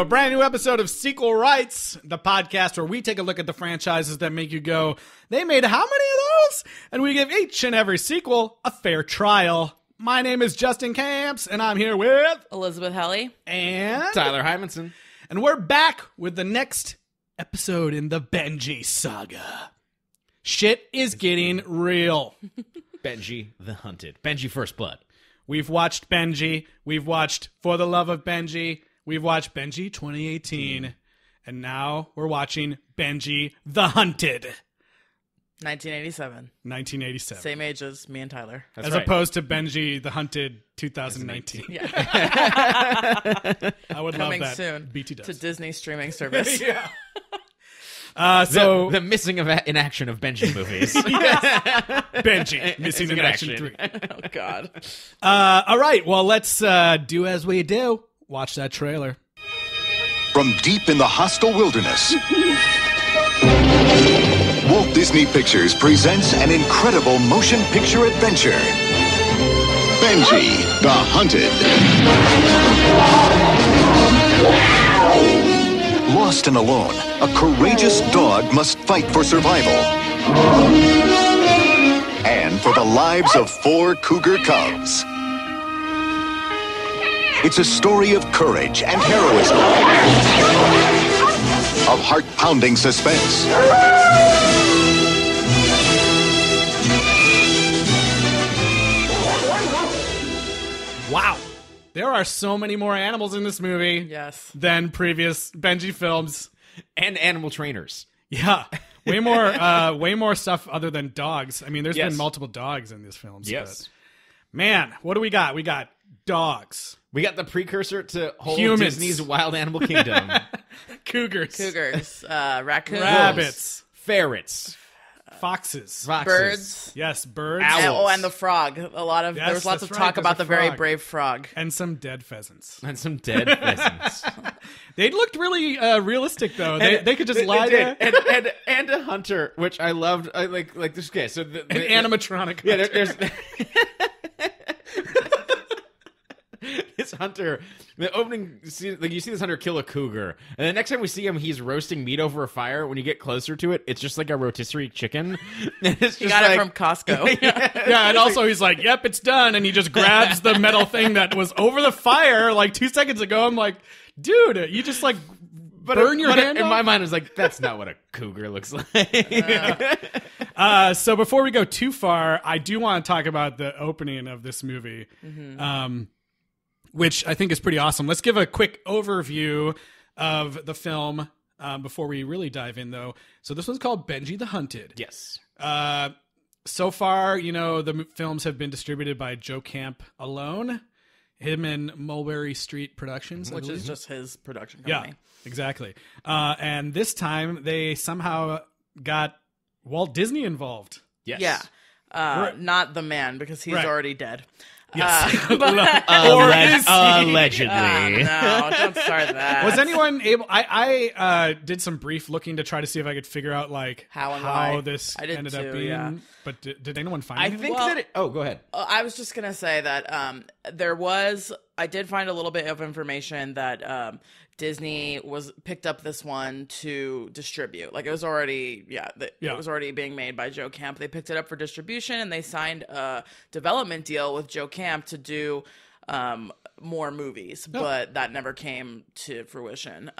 a brand new episode of Sequel Rights, the podcast where we take a look at the franchises that make you go, they made how many of those? And we give each and every sequel a fair trial. My name is Justin Camps, and I'm here with Elizabeth Helly and Tyler Hymanson. And we're back with the next episode in the Benji saga. Shit is getting real. Benji the Hunted. Benji First Blood. We've watched Benji. We've watched For the Love of Benji. We've watched Benji 2018. And now we're watching Benji the Hunted. 1987. 1987. Same age as me and Tyler. That's as right. Opposed to Benji the Hunted 2019. Yeah. I would Coming love that. soon BT does. to Disney streaming service. Yeah. The missing in action of Benji movies. Yes. Benji missing in action 3. Oh God. All right. Well, let's do as we do. Watch that trailer. From deep in the hostile wilderness, Walt Disney Pictures presents an incredible motion picture adventure. Benji the Hunted. Lost and alone, a courageous dog must fight for survival. And for the lives of 4 cougar cubs. It's a story of courage and heroism. Of heart-pounding suspense. Wow. There are so many more animals in this movie than previous Benji films. And animal trainers. Yeah. Way more stuff other than dogs. I mean, there's been multiple dogs in these films. Yes. But man, what do we got? We got dogs. We got the precursor to whole Humans. Disney's Wild Animal Kingdom. Cougars. Raccoons. Rabbits. Ferrets. Foxes. Birds. Yes, birds. Owls. And the frog. There was lots of talk about the very brave frog. And some dead pheasants. They looked really realistic, though. They could just lie there. And a hunter, which I loved. Like this. Okay, so an animatronic. Yeah, there's this hunter. The opening, you see this hunter kill a cougar, and the next time we see him, he's roasting meat over a fire. When you get closer to it, it's just like a rotisserie chicken. He got it from Costco. Yeah, and also he's like, "Yep, it's done," and he just grabs the metal thing that was over the fire like 2 seconds ago. I'm like, dude, you just like burn your hand in off? my mind, I was like, that's not what a cougar looks like. So before we go too far, I do want to talk about the opening of this movie. Which I think is pretty awesome. Let's give a quick overview of the film before we really dive in, though. So this one's called Benji the Hunted. Yes. So far, the films have been distributed by Joe Camp alone, him and Mulberry Street Productions, which is just his production Yeah, company. exactly. And this time they somehow got Walt Disney involved. Yes. Yeah. Not the man, because he's already dead. Yes. Allegedly. No, don't start that. Was anyone able? I did some brief looking to try to see if I could figure out how this I did ended too, up being. yeah. But did anyone find I anything? think that go ahead. I was just gonna say that I did find a little bit of information that Disney picked up this one to distribute. Like it was already, it was already being made by Joe Camp. They picked it up for distribution, and they signed a development deal with Joe Camp to do more movies, but that never came to fruition.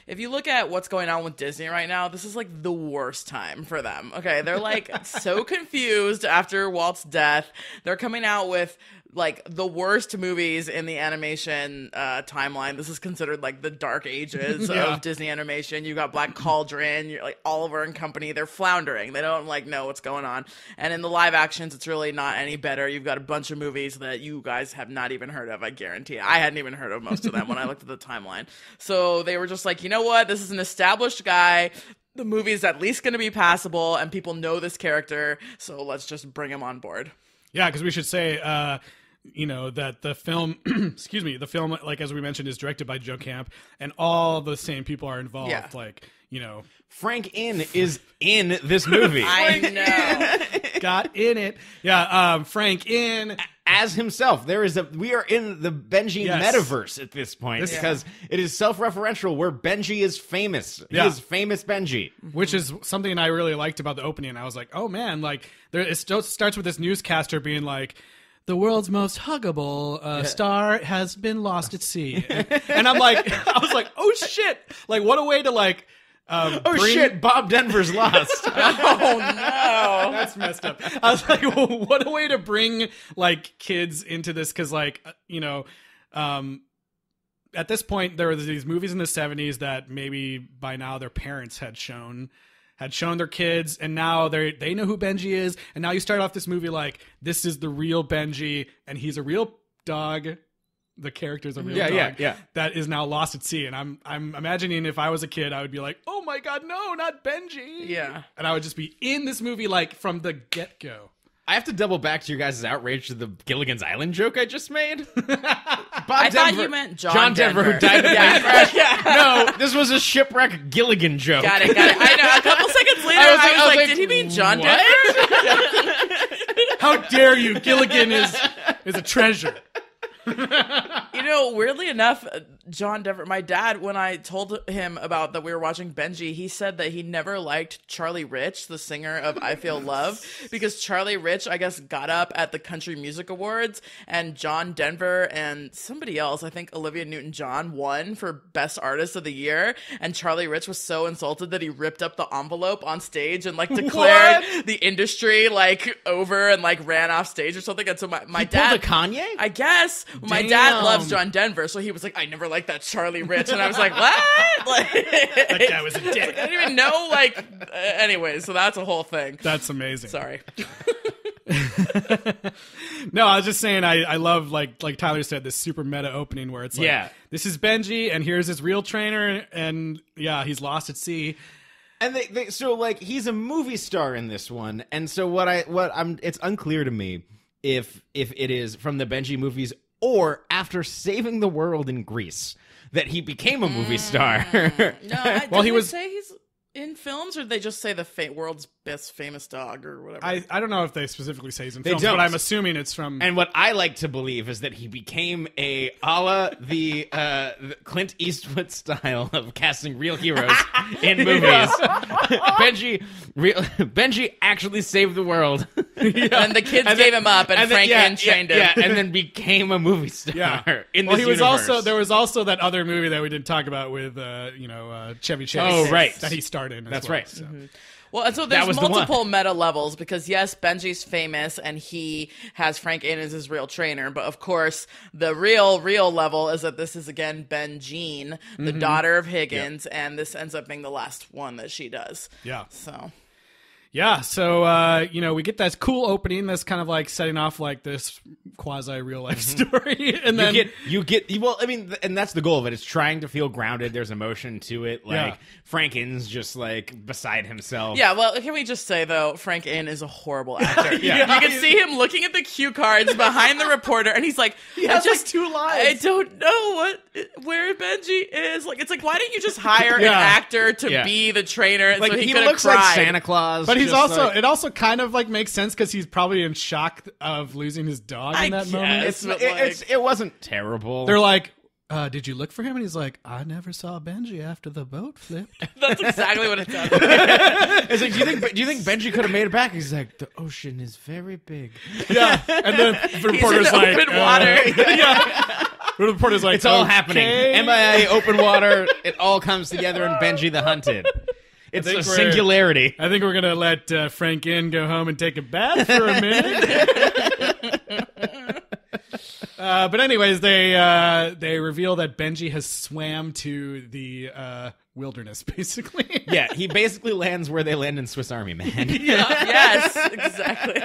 If you look at what's going on with Disney right now, this is like the worst time for them. Okay, they're like so confused after Walt's death. They're coming out with like the worst movies in the animation timeline. This is considered like the dark ages of Disney animation. You got Black Cauldron, you're like Oliver and Company. They're floundering. They don't like know what's going on. And in the live actions, it's really not any better. You've got a bunch of movies that you guys have not even heard of. I guarantee. I hadn't even heard of most of them when I looked at the timeline. So they were just like, you know what? This is an established guy. The movie is at least going to be passable, and people know this character. So let's just bring him on board. Yeah, because we should say, that the film, the film, like as we mentioned, is directed by Joe Camp, and all the same people are involved. Yeah. Frank Inn is in this movie. I know. Got in it. Yeah, Frank Inn. as himself. We are in the Benji metaverse at this point because it is self-referential where Benji is famous. He is famous Benji. Which is something I really liked about the opening. I was like, oh man, like it starts with this newscaster being like, the world's most huggable star has been lost at sea. And I'm like, I was like, oh shit. Like, what a way to like, shit, Bob Denver's lost. Oh no. That's messed up. I was like, well, what a way to bring like kids into this. Cause like, at this point there were these movies in the 70s that maybe by now their parents had shown their kids, and now they know who Benji is, and now you start off this movie like, this is the real Benji, and he's a real dog. The character's a real dog that is now lost at sea, and I'm imagining if I was a kid, I would be like, oh my god, no, not Benji. Yeah. And I would just be in this movie like from the get-go. I have to double back to your guys' outrage to the Gilligan's Island joke I just made. I thought you meant John Denver, who died in a plane crash. No, this was a shipwreck Gilligan joke. Got it. I know. A couple seconds later, I was like, did he mean John Denver? How dare you? Gilligan is a treasure. You know, weirdly enough, John Denver, my dad, when I told him about that we were watching Benji, he said that he never liked Charlie Rich, the singer of I Feel Love, because Charlie Rich, I guess, got up at the Country Music Awards, and John Denver and somebody else, I think Olivia Newton-John, won for Best Artist of the Year, and Charlie Rich was so insulted that he ripped up the envelope on stage and like declared the industry like over and like ran off stage or something. And so my dad, pulled a Kanye? I guess. My dad loves John Denver, so he was like, I never liked that Charlie Rich. And I was like, what? Like, that guy was a dick. I didn't even know, like, anyway, so that's a whole thing. That's amazing. Sorry. No, I was just saying I love, like Tyler said, this super meta opening where it's like, this is Benji, and here's his real trainer, and he's lost at sea. And so like he's a movie star in this one, and so it's unclear to me if it is from the Benji movies or after saving the world in Greece that he became a movie star. No, he was say he's in films, or did they just say the world's best famous dog or whatever? I don't know if they specifically say he's in films, but I'm assuming it's from... And what I like to believe is that he became a la the Clint Eastwood style of casting real heroes in movies. Benji actually saved the world. And the kids gave him up, and Frank Inn trained him. And then became a movie star in this universe. There was also that other movie that we didn't talk about with Chevy Chase. Oh, right. That he starred in. That's right. So. Mm-hmm. Well, and so there's multiple meta levels because, yes, Benji's famous and he has Frank Inn as his real trainer. But, of course, the real level is that this is, again, Benjean, the daughter of Higgins, and this ends up being the last one that she does. Yeah. So... Yeah, so, we get that cool opening that's kind of like setting off like this quasi-real life story. And then and that's the goal of it. It's trying to feel grounded. There's emotion to it. Like, Frank Inn's just like beside himself. Yeah, well, can we just say, though, Frank Inn is a horrible actor. You can see him looking at the cue cards behind the reporter, and he's like, he has just 2 lines. I don't know where Benji is. Like, it's like, why didn't you just hire an actor to be the trainer? Like, so he looks like Santa Claus. But he's also it also kind of like makes sense because he's probably in shock of losing his dog in that moment. It wasn't terrible. They're like, did you look for him? And he's like, I never saw Benji after the boat flipped. That's exactly what it sounds like. It's like, do you think Benji could have made it back? He's like, the ocean is very big. Yeah, and then the reporter's like, open water. The reporter's like, it's all happening. MIA, open water. It all comes together in Benji the Hunted. It's a singularity. I think we're going to let Frank Inn go home and take a bath for a minute. But anyways, they reveal that Benji has swam to the wilderness, basically. Yeah, he basically lands where they land in Swiss Army Man. Yes, exactly.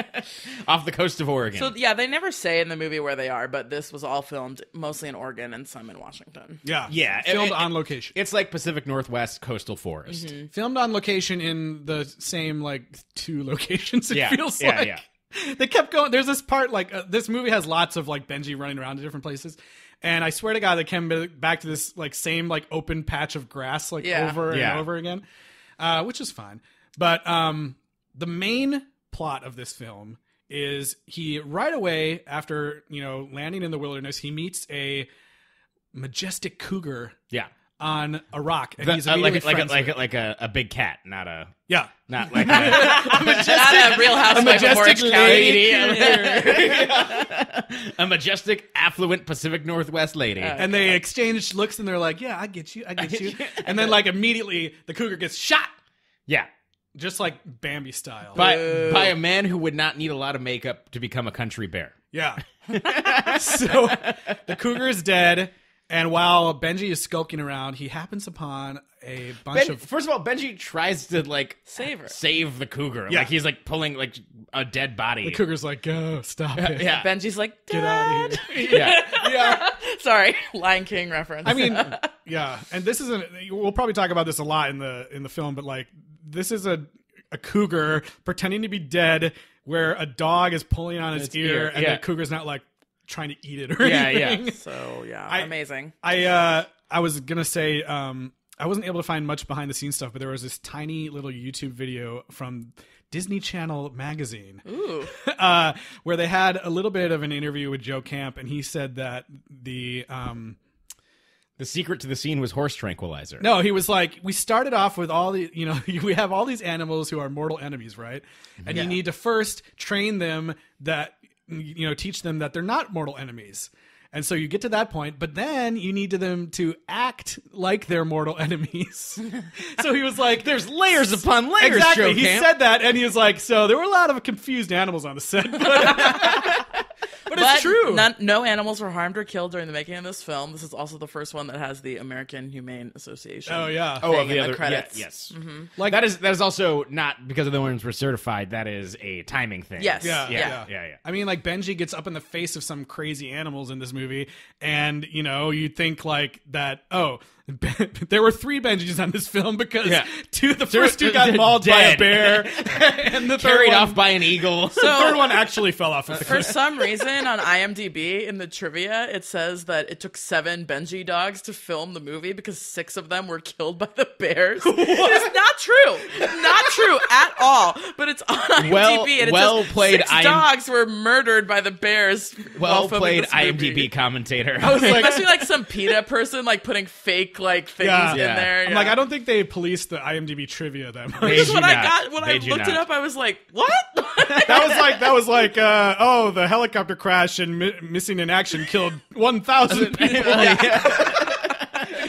Off the coast of Oregon. So, yeah, they never say in the movie where they are, but this was all filmed mostly in Oregon and some in Washington. Yeah. Filmed on location. It's like Pacific Northwest coastal forest. Mm-hmm. Filmed on location in the same, like, 2 locations, it feels like. Yeah. They kept going. There's this part, like, this movie has lots of, like, Benji running around to different places. And I swear to God, they came back to this, like, same, like, open patch of grass, like, over and over again, which is fine. But the main plot of this film is he right away after, landing in the wilderness, he meets a majestic cougar Yeah. on a rock, and he's immediately friends with it. like a big cat, not Yeah. not like Not a Real Housewife of Orange County. a majestic, affluent Pacific Northwest lady. And they exchange looks, and they're like, "Yeah, I get you, I get you." And then, like, immediately, the cougar gets shot, Yeah. just like Bambi style. By a man who would not need a lot of makeup to become a country bear. Yeah. So the cougar is dead, and while Benji is skulking around, he happens upon a bunch of. First of all, Benji tries to Save the cougar. Yeah. Like he's like pulling like a dead body. The cougar's like, "Go, stop it." Yeah. Benji's like, Get out of here. Yeah. Yeah. Sorry, Lion King reference. I mean, yeah, and this isn't. We'll probably talk about this a lot in the film, but like, this is a cougar pretending to be dead, where a dog is pulling on its ear, and yeah. the cougar's not like trying to eat it or Yeah, anything. yeah. so amazing. I was gonna say I wasn't able to find much behind the scenes stuff, but there was this tiny little YouTube video from Disney Channel magazine. Ooh. Where they had a little bit of an interview with Joe Camp, and he said that the secret to the scene was horse tranquilizer. no, he was like, we started off with all the, we have all these animals who are mortal enemies, right? And you need to first train them that, teach them that they're not mortal enemies. And so you get to that point, but then you need them to act like they're mortal enemies. So he was like, There's layers upon layers, exactly. Joe He Camp. said that, and he was like, so there were a lot of confused animals on the set. But it's true. No animals were harmed or killed during the making of this film. This is also the first one that has the American Humane Association. Oh, yeah. Oh, thing of the in other credits. yes. Like That is also not because of the ones were certified. That is a timing thing. Yes. Yeah. Yeah. I mean, like, Benji gets up in the face of some crazy animals in this movie, and, you'd think, like, that, there were 3 Benjis on this film because the first two got mauled by a bear, and the third Carried one, off by an eagle. the third one actually fell off of the For cliff. some reason, on IMDb, in the trivia, it says that it took 7 Benji dogs to film the movie because 6 of them were killed by the bears. It's not true. Not true at all. But it's on IMDb, and it well says played 6 dogs were murdered by the bears. well while filming played this movie. IMDb commentator. I was like, Must be like some PETA person, like putting fake like things Yeah. in Yeah. there. I'm like, I don't think they policed the IMDb trivia that much. This is what They I do got not. when They I do looked it not. up. I was like, what? That was like, the helicopter crash and missing in action killed 1,000 people.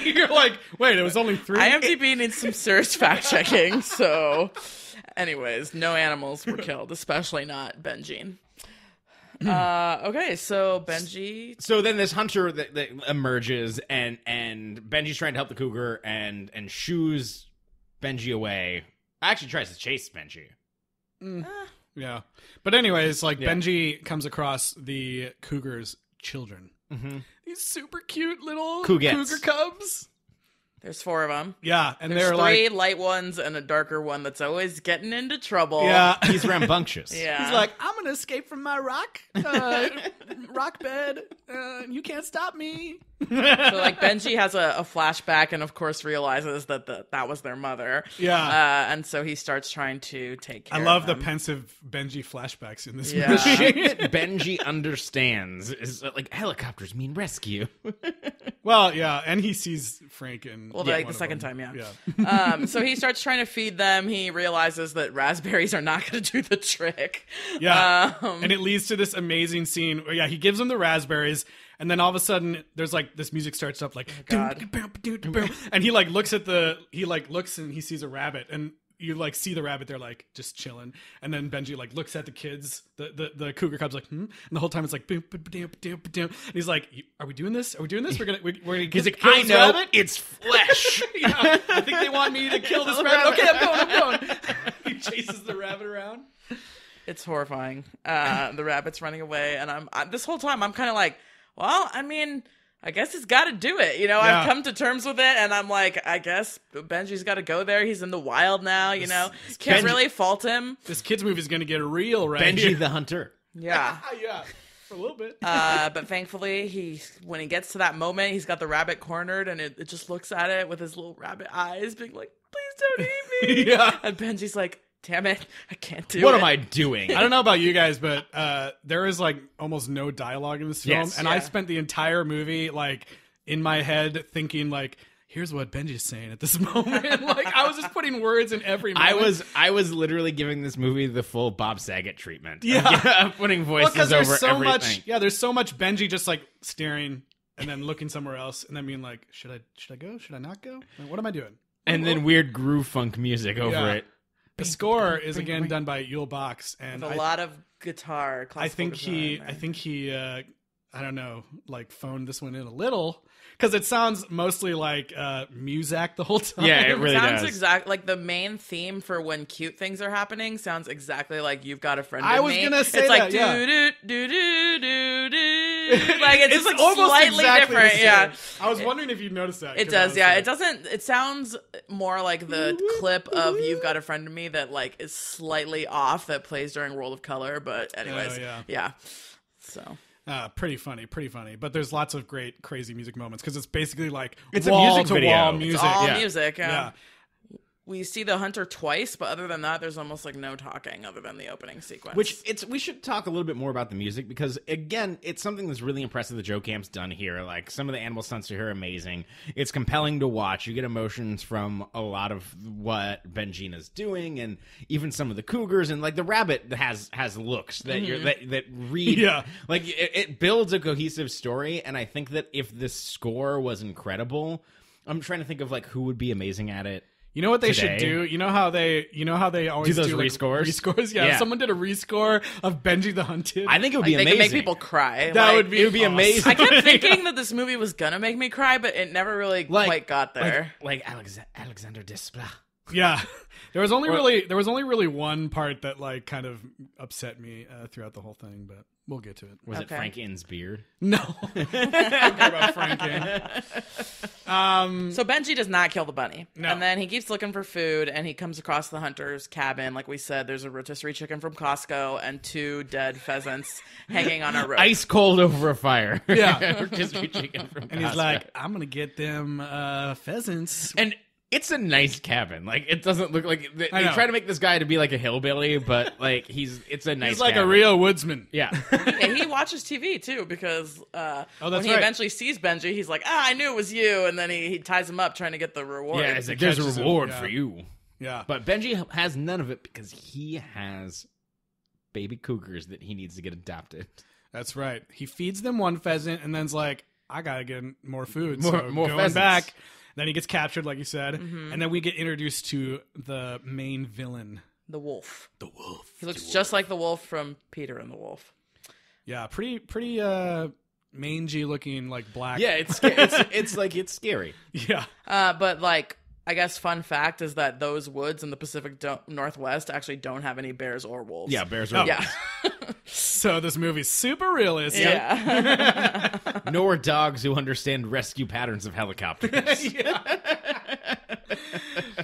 You're like, wait, it was only 3? IMDb needs some serious fact checking. So, anyways, no animals were killed, especially not Benji. Okay, so Benji. So then this hunter that emerges, and Benji's trying to help the cougar and shoos Benji away. Actually tries to chase Benji. Yeah. But anyways, like, Benji comes across the cougar's children. Mm-hmm. These super cute little Cougars. cougar cubs. There's 4 of them. Yeah, and There's they're 3 like, light ones and a darker one that's always getting into trouble. yeah. He's rambunctious. Yeah. He's like, I'm gonna escape from my rock bed. You can't stop me. So like Benji has a flashback and of course realizes that that was their mother. Yeah. And so he starts trying to take care I love of the them. pensive Benji flashbacks in this Yeah. The movie. shit that Benji understands is like helicopters mean rescue. Well, yeah, and he sees Frank and Well, one like the of second them. time, yeah. So he starts trying to feed them. He realizes that raspberries are not going to do the trick. Yeah. And it leads to this amazing scene where, he gives them the raspberries, and then all of a sudden there's like this music starts up like, God. and he looks and he sees a rabbit, and you like see the rabbit there like just chilling, and then Benji like looks at the kids, the cougar cubs like, and the whole time it's like, and he's like, are we doing this? We're gonna He's like, kill I this know rabbit? it's flesh. Yeah, I think they want me to kill this rabbit. Okay, I'm going. He chases the rabbit around. It's horrifying. The rabbit's running away, and I'm this whole time I'm kind of like, well, I mean, I guess he's got to do it. Yeah. I've come to terms with it, and I'm like, I guess Benji's got to go there. He's in the wild now. Can't really fault him. This kids movie is going to get real, right? Benji the Hunter. Yeah. Yeah, for a little bit. But thankfully, when he gets to that moment, he's got the rabbit cornered, and it just looks at it with his little rabbit eyes, being like, "Please don't eat me." Yeah. And Benji's like, damn it, I can't do it. What am I doing? I don't know about you guys, but there is like almost no dialogue in this film, Yes. and Yeah. I spent the entire movie like in my head thinking like, here's what Benji's saying at this moment. Like I was just putting words in every moment. I was literally giving this movie the full Bob Saget treatment. Yeah. Putting Well, voices there's over so everything. much. Yeah, there's so much Benji just like staring and then looking somewhere else and then being like, should I go? Should I not go? Like, what am I doing? And then weird groove funk music over Yeah. it. The score is again done by Yul Box, and With a lot of guitar. I think he, I don't know, like phoned this one in a little because it sounds mostly like Muzak the whole time. Yeah, it really sounds does. exact like the main theme for when cute things are happening sounds exactly like You've Got a Friend I in was Me. gonna say it's like that, yeah. do do do do do. Like it's just like almost slightly exactly the different. same. Yeah. I was wondering if you noticed that. It 'cause I does, was yeah. like- It doesn't. It sounds more like the clip of "You've Got a Friend in Me" that like is slightly off that plays during World of Color. But anyways, Oh, yeah. yeah. So Pretty funny. But there's lots of great, crazy music moments because it's basically like It's a wall music to video. wall It's music. all yeah. music. Yeah. We see the hunter twice, but other than that, there's almost like no talking other than the opening sequence. We should talk a little bit more about the music because again, it's something that's really impressive that Joe Camp's done here. Like some of the animal stunts are amazing. It's compelling to watch. You get emotions from a lot of what Benjean is doing, and even some of the cougars, and like the rabbit has looks that you're that read. Yeah. Like it builds a cohesive story, and I think that if this score was incredible, I'm trying to think of like who would be amazing at it. You know what they Today. should do? You know how they always Do those like, rescores? Rescores, yeah. Yeah. If someone did a rescore of Benji the Hunted. I think it would like, be they amazing. can make people cry. that Like, would be amazing. I kept thinking that this movie was gonna make me cry, but it never really quite got there. Like Alexander Desplat. Yeah, there was only really one part that like kind of upset me throughout the whole thing, but we'll get to it. Was it Okay. Frank Inn's beard? No, I don't care about Frank. So Benji does not kill the bunny. No. And then he keeps looking for food, and he comes across the hunter's cabin. Like we said, there's a rotisserie chicken from Costco and 2 dead pheasants hanging on a rope. Ice cold over a fire. Yeah. Just chicken from And he's Costco. like, I'm gonna get them pheasants. and it's a nice cabin. Like it doesn't look like they I know. try to make this guy to be like a hillbilly, but like it's a nice. He's like cabin. a real woodsman. Yeah. And he watches TV too because when he right. eventually sees Benji, he's like, I knew it was you. And then he ties him up trying to get the reward. Yeah, it's like there's a catches him, reward yeah. for you. Yeah, But Benji has none of it because he has baby cougars that he needs to get adopted. that's right. He feeds them one pheasant and then's like, I gotta get more food. More so going pheasants. back. Then he gets captured, like you said, Mm-hmm. and then we get introduced to the main villain, The wolf. the wolf. He looks just like the wolf from Peter and the Wolf. Yeah, pretty mangy looking, like black. Yeah, it's like it's scary. yeah. But like, I guess fun fact is that those woods in the Pacific Northwest actually don't have any bears or wolves. Yeah, bears are Yeah. So this movie's super realistic. Yeah. nor dogs who understand rescue patterns of helicopters.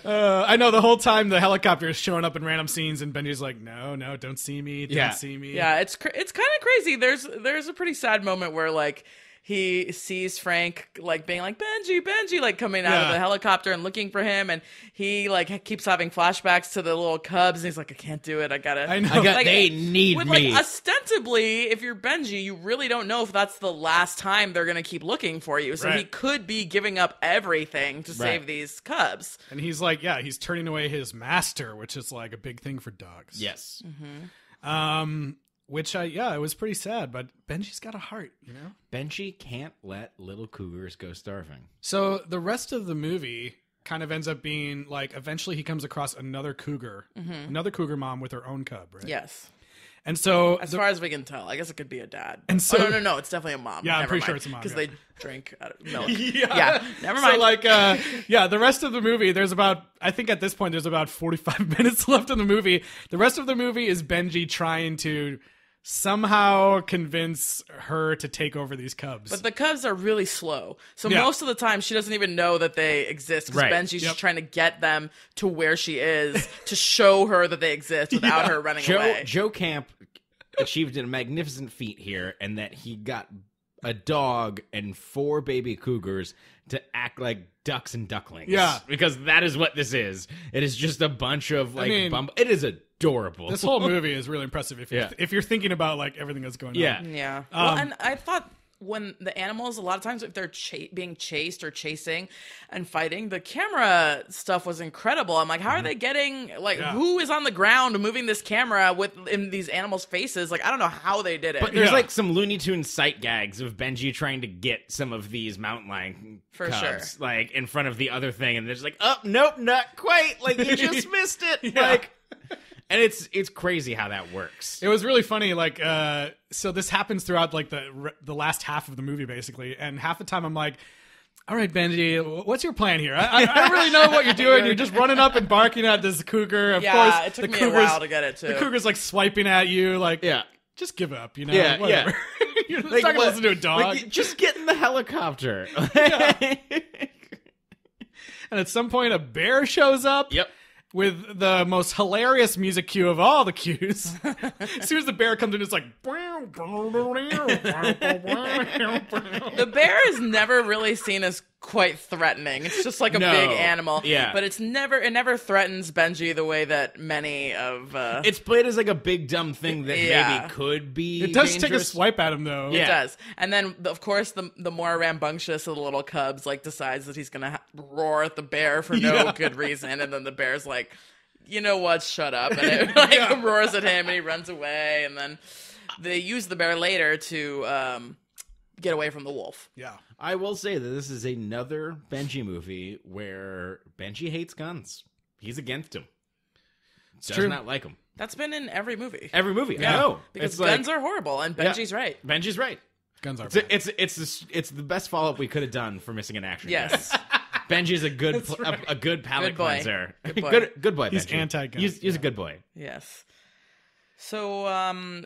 I know the whole time the helicopter is showing up in random scenes, and Benji's like, "No, don't see me, don't Yeah. see me." Yeah, it's kind of crazy. There's a pretty sad moment where like he sees Frank like being like Benji, like coming out of Yeah. the helicopter and looking for him, and he like keeps having flashbacks to the little cubs, and he's like, I can't do it. I I know. Like, they need with, me. Like, ostensibly, if you're Benji, you really don't know if that's the last time they're gonna keep looking for you. So Right. he could be giving up everything to save these cubs. And he's like, yeah, he's turning away his master, which is like a big thing for dogs. Yes. Which it was pretty sad, but Benji's got a heart, you know? Benji can't let little cougars go starving. So the rest of the movie kind of ends up being like, eventually he comes across another cougar mom with her own cub, right? Yes. And so As far as we can tell, I guess it could be a dad. And so- no, it's definitely a mom. Yeah, I'm Never pretty sure mind, it's a mom, because yeah. they drink out of milk. Yeah. Never mind. So like, the rest of the movie, I think at this point there's about 45 minutes left in the movie. The rest of the movie is Benji trying to somehow convince her to take over these cubs. But the cubs are really slow. So Yeah. most of the time, she doesn't even know that they exist because Right. Benji's just trying to get them to where she is to show her that they exist without her running away. Joe Camp achieved a magnificent feat here, and that he got a dog, and 4 baby cougars to act like ducks and ducklings. Yeah. Because that is what this is. It is just a bunch of, like, it is adorable. This whole movie is really impressive if you're thinking about, like, everything that's going on. Yeah. Well, and I thought when the animals, a lot of times if they're being chased or chasing and fighting, the camera stuff was incredible. I'm like, how are they getting, like, who is on the ground moving this camera in these animals' faces? Like, I don't know how they did it. But there's like some Looney Tunes sight gags of Benji trying to get some of these mountain lion cubs, like, in front of the other thing, and there's like, oh, nope, not quite. Like, you just missed it. Like... And it's crazy how that works. It was really funny. Like, so this happens throughout like the last half of the movie, basically. And half the time I'm like, all right, Benji, what's your plan here? I don't really know what you're doing. You're just running up and barking at this cougar. Of course, it took me a while to get it, too. The cougar's like swiping at you. Like, just give up, you know? Yeah, whatever. You're just like, not going to listen to a dog. Like, just get in the helicopter. And at some point, a bear shows up. Yep. With the most hilarious music cue of all the cues. As soon as the bear comes in, it's like... The bear is never really seen as quite threatening. It's just like a big animal. Yeah. But it never threatens Benji the way that many of... It's played as like a big dumb thing that maybe could be It does dangerous. take a swipe at him, though. It does. And then, of course, the more rambunctious of the little cubs, like, decides that he's going to roar at the bear for no good reason. And then the bear's like, you know what, shut up. And it like roars at him and he runs away. And then they use the bear later to get away from the wolf. Yeah. I will say that this is another Benji movie where Benji hates guns. He's against them. Does true. not like them. That's been in every movie. Every movie. I know. Because it's guns like, are horrible, and Benji's right. Benji's right. Guns are It's the best follow-up we could have done for missing in action. Yes. Benji's a good right. a good palate Good boy. cleanser. Good boy. Good boy. He's Benji. anti-gun. He's a good boy. Yes. So,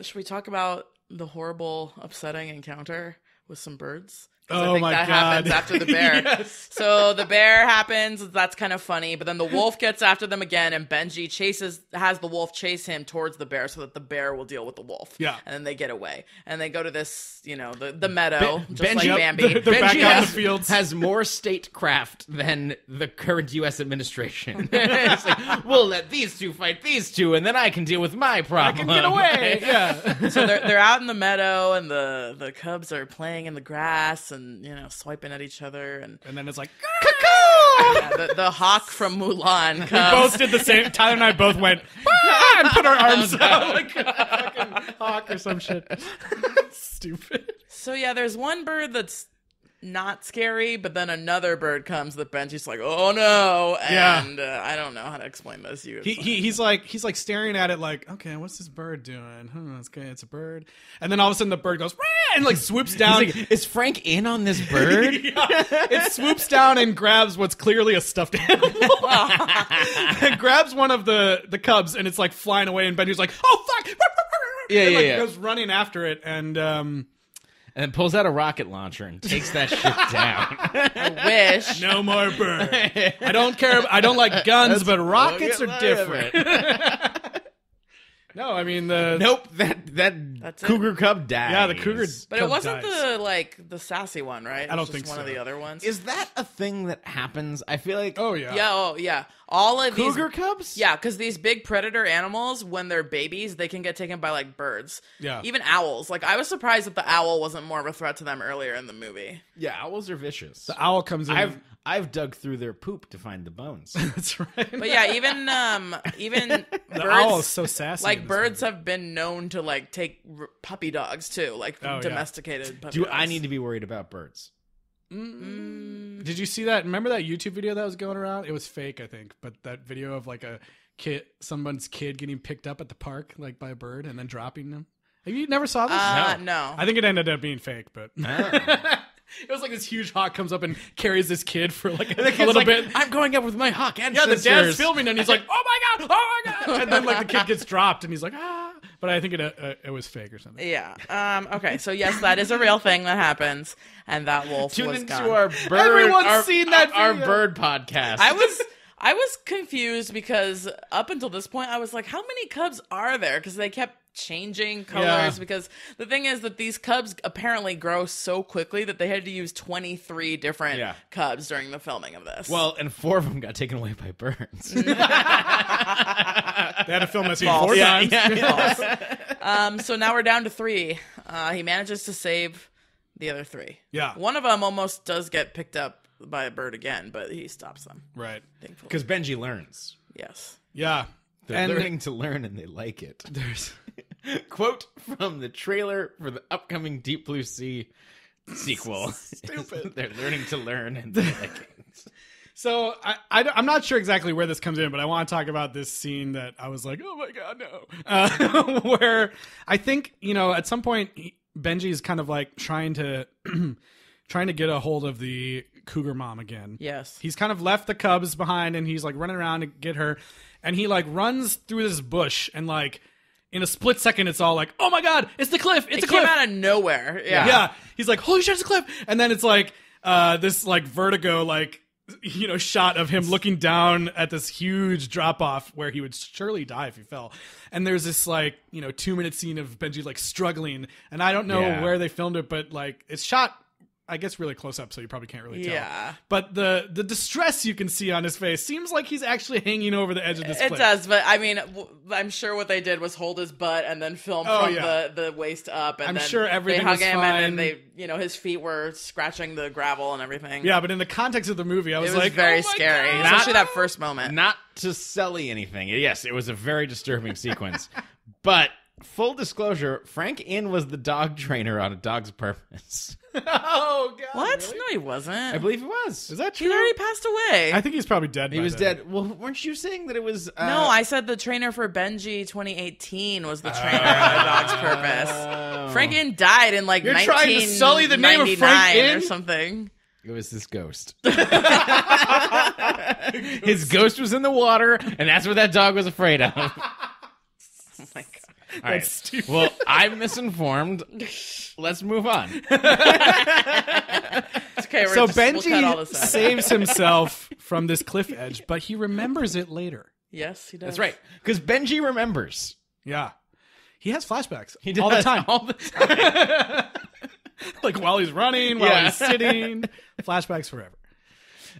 should we talk about the horrible, upsetting encounter with some birds? 'Cause I Oh think my that God. happens after the bear. Yes. So the bear happens. That's kind of funny. But then the wolf gets after them again, and Benji has the wolf chase him towards the bear so that the bear will deal with the wolf. Yeah. And then they get away. And they go to this, the meadow, just Benji- like Bambi. They're back Benji out in has, the fields. has more statecraft than the current U.S. administration. It's like, we'll let these two fight these two, and then I can deal with my problem. I can get away. Yeah. So they're out in the meadow, and the cubs are playing in the grass and, swiping at each other. And And then it's like... the hawk from Mulan We comes. both did the same. Tyler and I both went "Ah!" and put our arms out like a fucking hawk or some shit. Stupid. So yeah, there's one bird that's not scary, but then another bird comes that Benji's like, oh no, and I don't know how to explain this. He's like staring at it like, okay, what's this bird doing? It's okay, it's a bird. And then all of a sudden the bird goes "Rah!" and like swoops down. He's like, is Frank in on this bird? It swoops down and grabs what's clearly a stuffed animal. It grabs one of the cubs and it's like flying away. And Benji's like, oh fuck! And goes running after it and pulls out a rocket launcher and takes that shit down. I wish. no more bird. I don't care. I don't like guns, but rockets are different. No, I mean Nope, that cougar cub dies. Yeah, the cougar. But it wasn't the sassy one, right? I don't It was think just one so. of the other ones. Is that a thing that happens? I feel like Oh yeah. Yeah. All of these cougar cubs? Yeah, because these big predator animals, when they're babies, they can get taken by like birds. Yeah. Even owls. Like I was surprised that the owl wasn't more of a threat to them earlier in the movie. Yeah, owls are vicious. The owl comes in. I've dug through their poop to find the bones. That's right. But yeah, even the birds, owl is so sassy. like in this birds movie. have been known to like take puppy dogs too, like Oh, yeah. domesticated puppy Do dogs. I need to be worried about birds? Did you see that? Remember that YouTube video that was going around? It was fake, I think, but that video of like someone's kid getting picked up at the park like by a bird and then dropping them. Have you never saw this? No. I think it ended up being fake, but it was like this huge hawk comes up and carries this kid for like a little bit. I'm going up with my hawk and Yeah, the sisters. dad's filming and he's like, "Oh my god!" And then like the kid gets dropped and he's like, "Ah!" But I think it was fake or something. Yeah. Okay. So yes, that is a real thing that happens, and that wolf Tune was into gone. our bird. Everyone's seen that our video. bird podcast. I was confused because up until this point, I was like, how many cubs are there? Because they kept changing colors. Yeah. Because the thing is that these cubs apparently grow so quickly that they had to use 23 different cubs during the filming of this. Well, and 4 of them got taken away by burns. They had to film that scene 4 times. So now we're down to 3. He manages to save the other 3. Yeah. One of them almost does get picked up by a bird again, but he stops them. Right. Thankfully. Because Benji learns. Yes. Yeah. They're learning to learn, and they like it. There's Quote from the trailer for the upcoming Deep Blue Sea sequel. Stupid. They're learning to learn, and they like it. So I'm not sure exactly where this comes in, but I want to talk about this scene that I was like, oh my God, no. Where I think, at some point Benji's kind of like trying to get a hold of the cougar mom again. Yes. He's kind of left the cubs behind and he's like running around to get her. And he like runs through this bush and like in a split second, it's all like, oh my God, it's the cliff. It's a cliff. It came out of nowhere. Yeah. Yeah. He's like, holy shit, it's a cliff. And then it's like this like vertigo, like, shot of him looking down at this huge drop off where he would surely die if he fell. And there's this like, 2-minute scene of Benji like struggling. And I don't know where they filmed it, but like it's shot, I guess, really close up, so you probably can't really tell. Yeah. But the distress you can see on his face seems like he's actually hanging over the edge of this cliff. It does, but I mean, I'm sure what they did was hold his butt and then film from the waist up. And I'm then sure everything they hung was him, fine. and then they, his feet were scratching the gravel and everything. Yeah, but in the context of the movie, I was it was like, very oh my scary, God. especially that first moment. Not to sully anything. Yes, it was a very disturbing sequence. But full disclosure, Frank Inn was the dog trainer on A Dog's Purpose. Oh, God. What? Really? No, he wasn't. I believe he was. Is that true? He already passed away. I think he's probably dead. He by was then. dead. Well, weren't you saying that it was... No, I said the trainer for Benji 2018 was the trainer on A Dog's Purpose. Frank Inn died in like You're trying to sully the name of Frank Inn? or something. It was this ghost. His ghost was in the water, and that's what that dog was afraid of. Oh my God. All right. stupid. Well, I'm misinformed. Let's move on. It's okay, So we'll cut all Benji this out. saves himself from this cliff edge, but he remembers it later. Yes, he does. That's right. Because Benji remembers. Yeah. He has flashbacks He does all the time. All the time. Like while he's running, while he's sitting. Flashbacks forever.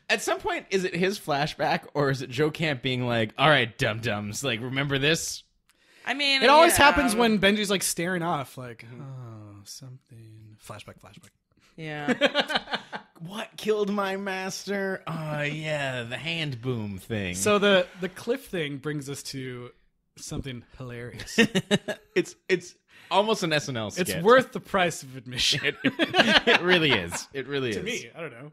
At some point, is it his flashback, or is it Joe Camp being like, all right, dum-dums, like, remember this? I mean, It always happens when Benji's like staring off, like, oh, something. Flashback. Yeah. What killed my master? Oh, yeah, the hand boom thing. So the cliff thing brings us to something hilarious. It's almost an SNL skit. It's worth the price of admission. It really is. It really is. To me, I don't know.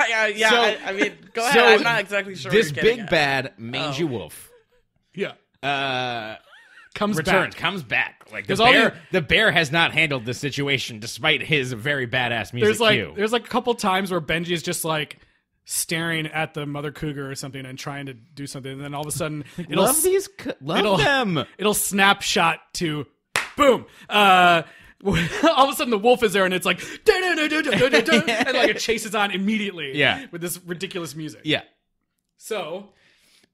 yeah. So- I mean, go so ahead. I'm not exactly sure. This what you're getting big at. bad mangy wolf Yeah. Comes returns, back. comes back. Like There's all the bear has not handled this situation despite his very badass music cue. There's like a couple times where Benji is just like staring at the mother cougar or something and trying to do something, and then all of a sudden love them. It'll snapshot to boom. All of a sudden the wolf is there and it's like and like it chases on immediately. Yeah. With this ridiculous music. Yeah. So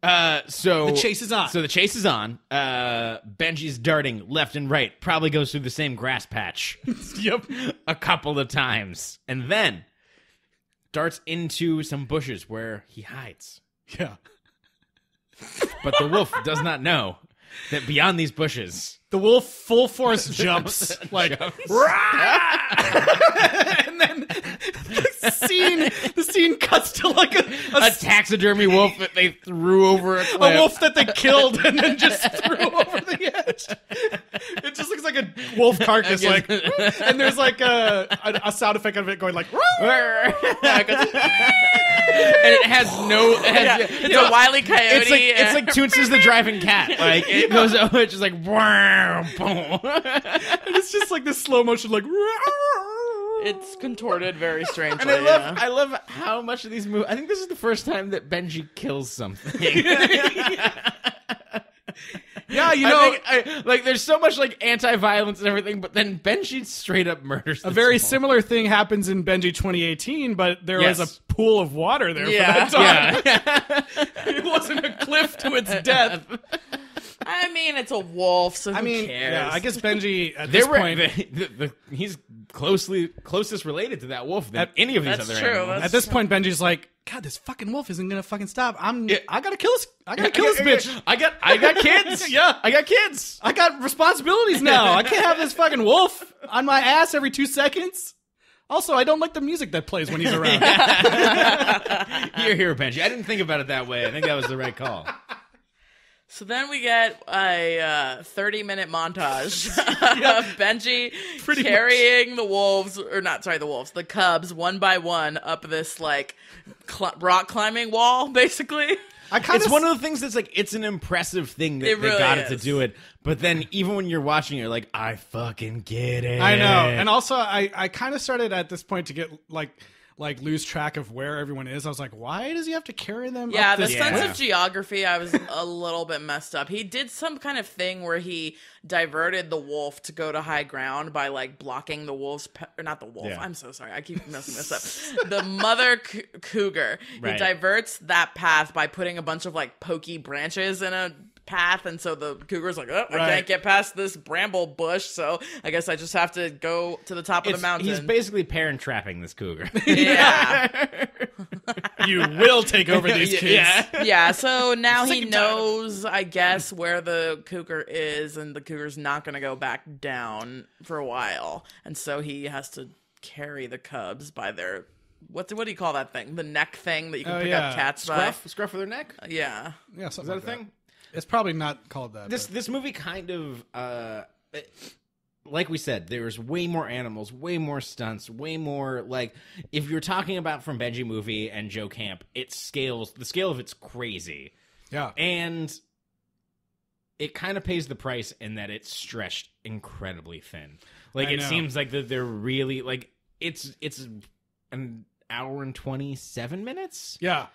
So the chase is on. So the chase is on. Benji's darting left and right. Probably goes through the same grass patch. Yep. A couple of times, and then darts into some bushes where he hides. Yeah. But the wolf does not know that beyond these bushes, The wolf full force jumps like and then the scene cuts to like a taxidermy wolf that they threw over a cliff. a wolf that they killed and then just threw over the edge. It just looks like a wolf carcass, like, and there's like a sound effect of it going like, and it has no. It's a Wile E. Coyote. It's like Toonces the driving cat. Like it goes over, it's just like wow, boom. and it's just like this slow motion, like. It's contorted very strangely. And I love how much of these movies. I think this is the first time that Benji kills something. Yeah, like there's so much like anti-violence and everything, but then Benji straight up murders a very similar thing happens in Benji 2018, but there was a pool of water there for that time. It wasn't a cliff to its death. I mean, it's a wolf, so who cares? Yeah, I guess Benji at this point... he's closest related to that wolf than any of these other animals. At this point, Benji's like, God, this fucking wolf isn't gonna fucking stop. I gotta kill this. I gotta kill this bitch. I got kids. I got kids. I got responsibilities now. I can't have this fucking wolf on my ass every 2 seconds. Also, I don't like the music that plays when he's around. You're here, Benji. I didn't think about it that way. I think that was the right call. So then we get a 30-minute montage of Benji carrying the wolves, or not, sorry, the wolves, the cubs, one by one up this, like, rock climbing wall, basically. It's one of the things that's, like, it's an impressive thing that they got it to do it. But then even when you're watching, you're like, I fucking get it. I know. And also, I kind of started at this point to get, like lose track of where everyone is. I was like, why does he have to carry them up this sense of geography, I was a little bit messed up. He did some kind of thing where he diverted the wolf to go to high ground by like blocking the wolf's or not the wolf. Yeah. I'm so sorry. I keep messing this up. The mother cougar. Right. He diverts that path by putting a bunch of like pokey branches in a path, and so the cougar's like, I can't get past this bramble bush, so I guess I just have to go to the top of the mountain. He's basically parent trapping this cougar. Yeah. You will take over these kids. Yeah, so now he knows, I guess, where the cougar is, and the cougar's not going to go back down for a while, and so he has to carry the cubs by their... What do you call that thing? The neck thing that you can pick up cats by? Scruff of their neck? Yeah. Yeah, is that a thing? It's probably not called that. This movie kind of, like we said, there's way more animals, way more stunts, way more, like, if you're talking about from Benji movie and Joe Camp, the scale of it's crazy. Yeah. And it kind of pays the price in that it's stretched incredibly thin. Like, it seems like that they're really, like, it's an hour and 27 minutes. Yeah.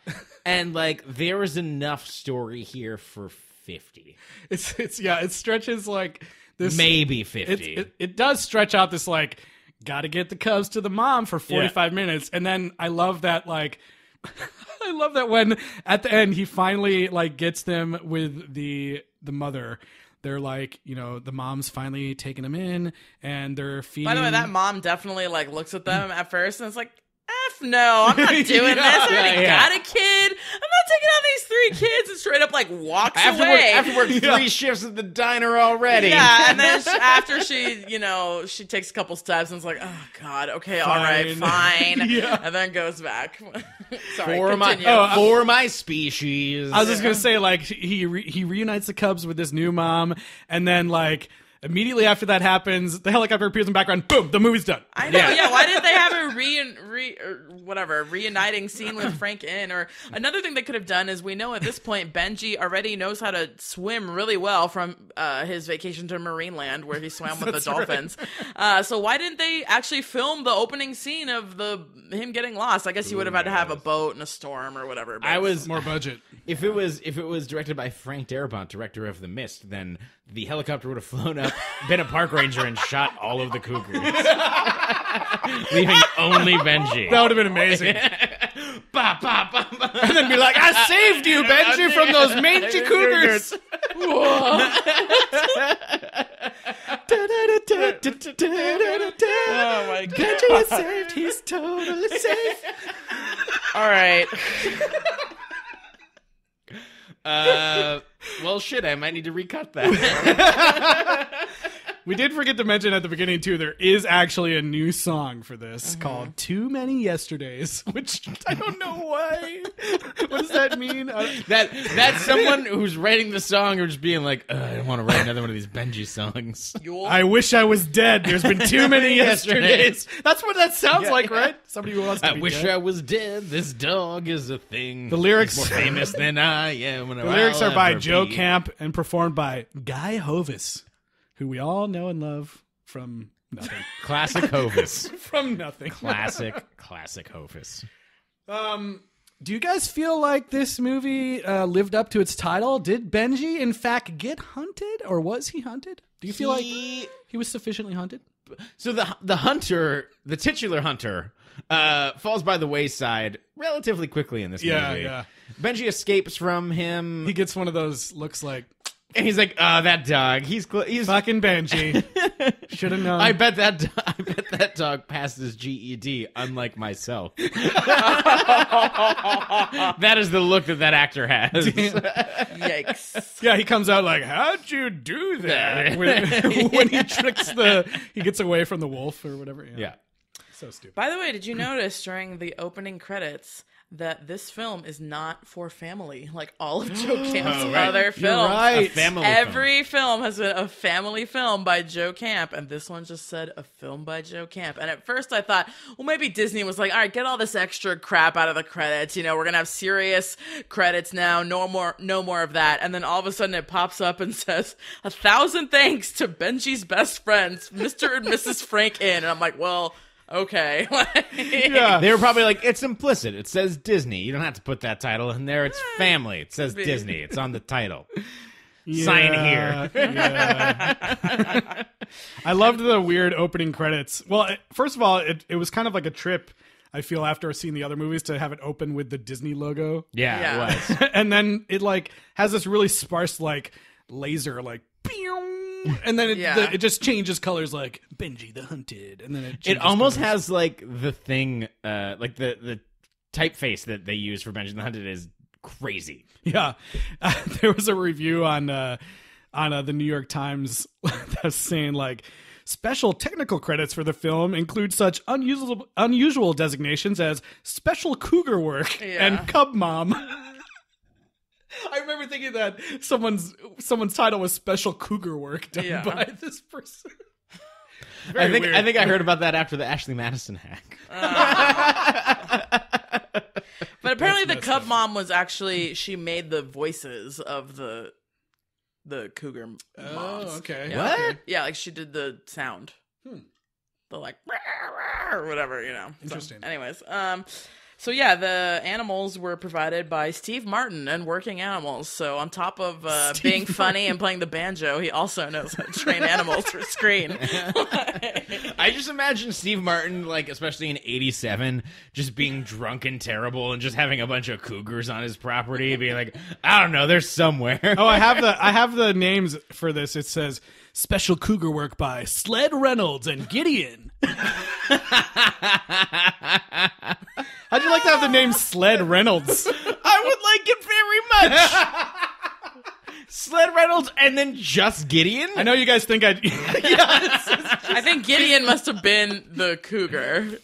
And, like, there is enough story here for 50. It stretches like this, maybe 50. It does stretch out this like gotta get the cubs to the mom for 45 minutes, and then I love that like I love that when at the end he finally like gets them with the mother. They're like, the mom's finally taking them in, and they're feeding. By the way, that mom definitely like looks at them at first and it's like, F no, I'm not doing this. I already got a kid. I'm not taking on these 3 kids, and straight up like walks away. After work 3 shifts at the diner already. Yeah, and then after she, she takes a couple steps and is like, oh God, okay, all right, fine. And then goes back. Sorry, for my species. I was just gonna say, like, he reunites the cubs with this new mom, and then like immediately after that happens, the helicopter appears in the background. Boom, the movie's done. I know. Yeah. Why did they have a reuniting scene with Frank in? Or another thing they could have done is, we know at this point Benji already knows how to swim really well from his vacation to Marineland, where he swam with the dolphins. Right. So why didn't they actually film the opening scene of him getting lost? I guess you would have had to have a boat in a storm or whatever. More budget. If it was directed by Frank Darabont, director of The Mist, then the helicopter would have flown up, been a park ranger, and shot all of the cougars, leaving only Benji. That would have been amazing. Bah, bah, bah, bah. And then be like, I saved you, Benji, from those mangy cougars. Oh my God. Benji is saved. He's totally safe. All right. Well, shit, I might need to recut that. We did forget to mention at the beginning, too, there is actually a new song for this called Too Many Yesterdays, which I don't know why. What does that mean? That's someone who's writing the song or just being like, I don't want to write another one of these Benji songs. I wish I was dead. There's been too many yesterdays. That's what that sounds like, right? Somebody who wants to be wish dead. I was dead. This dog is a thing. The lyrics more famous than I am. The lyrics are by Joe Camp and performed by Guy Hovis, who we all know and love from nothing. Classic Hovis. From nothing. Classic Hovis. Do you guys feel like this movie lived up to its title? Did Benji, in fact, get hunted, or was he hunted? Do you feel like he was sufficiently hunted? So the hunter, the titular hunter, falls by the wayside relatively quickly in this movie. Yeah. Benji escapes from him. He gets one of those looks like... And he's like, that dog. He's fucking Benji. Should have known. I bet that dog passed his GED, unlike myself. That is the look that actor has. Yikes. Yeah, he comes out like, how'd you do that? When he gets away from the wolf or whatever. Yeah. So stupid. By the way, did you notice during the opening credits that this film is not for family, like all of Joe Camp's other films? You're right. A family Every film has been a family film by Joe Camp, and this one just said a film by Joe Camp. And at first I thought, well, maybe Disney was like, all right, get all this extra crap out of the credits. You know, we're going to have serious credits now. No more of that. And then all of a sudden it pops up and says, 1,000 thanks to Benji's best friends, Mr. and Mrs. Frank In. And I'm like, well... okay. Yeah. They were probably like, it's implicit. It says Disney. You don't have to put that title in there. It's family. It says Disney. It's on the title. Yeah, Sign here. Yeah. I loved the weird opening credits. Well, first of all, it was kind of like a trip, I feel, after seeing the other movies, to have it open with the Disney logo. Yeah, it was. And then it like has this really sparse like laser like and then it just changes colors like Benji the Hunted, and then it almost has like the thing, like the typeface that they use for Benji the Hunted is crazy. Yeah, there was a review on the New York Times that was saying like, special technical credits for the film include such unusual designations as special cougar work and cub mom. I remember thinking that someone's title was special cougar work done by this person. I think I heard about that after the Ashley Madison hack. But apparently the cub mom was actually, she made the voices of the cougar moms. Oh, okay. Yeah. What? Yeah, like she did the sound. The like or whatever, you know. Interesting. So, anyways, so yeah, the animals were provided by Steve Martin and Working Animals. So on top of being funny and playing the banjo, he also knows how to train animals for screen. I just imagine Steve Martin, like especially in '87, just being drunk and terrible and just having a bunch of cougars on his property, being like, I don't know, they're somewhere. Oh, I have the names for this. It says special cougar work by Sled Reynolds and Gideon. How'd you like to have the name Sled Reynolds? I would like it very much. Sled Reynolds and then just Gideon? I know you guys think I'd... I think Gideon must have been the cougar.